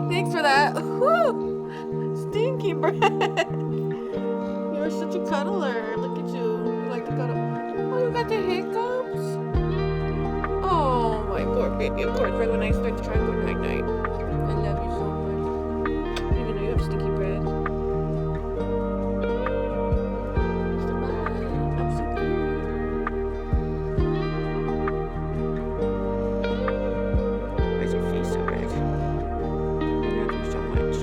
Thanks for that. Woo! Stinky bread. You're such a cuddler. Look at you. You like to cuddle. Oh, you got the hiccups? Oh, my poor baby. Of course, right when I start to try and go night night. I love you so much. Even though you have stinky bread. I'm so cute. Why is your face so red? I love you so much.